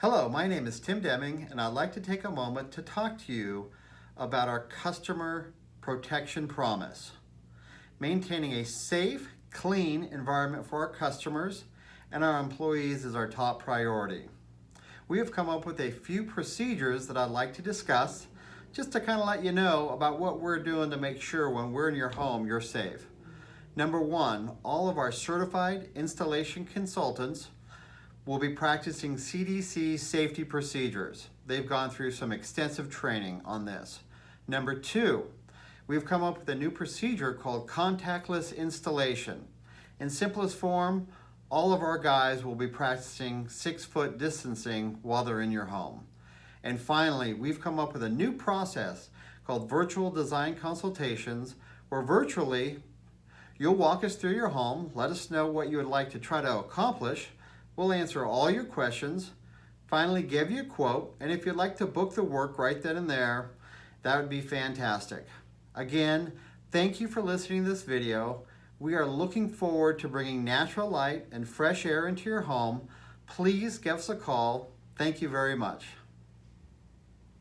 Hello, my name is Tim Deming, and I'd like to take a moment to talk to you about our customer protection promise. Maintaining a safe, clean environment for our customers and our employees is our top priority. We have come up with a few procedures that I'd like to discuss just to kind of let you know about what we're doing to make sure when we're in your home, you're safe. Number one, all of our certified installation consultants will be practicing CDC safety procedures. They've gone through some extensive training on this. Number two, we've come up with a new procedure called contactless installation. In simplest form, all of our guys will be practicing 6-foot distancing while they're in your home. And finally, we've come up with a new process called virtual design consultations, where virtually you'll walk us through your home, let us know what you would like to try to accomplish. We'll answer all your questions, finally give you a quote, and if you'd like to book the work right then and there, that would be fantastic. Again, thank you for listening to this video. We are looking forward to bringing natural light and fresh air into your home. Please give us a call. Thank you very much.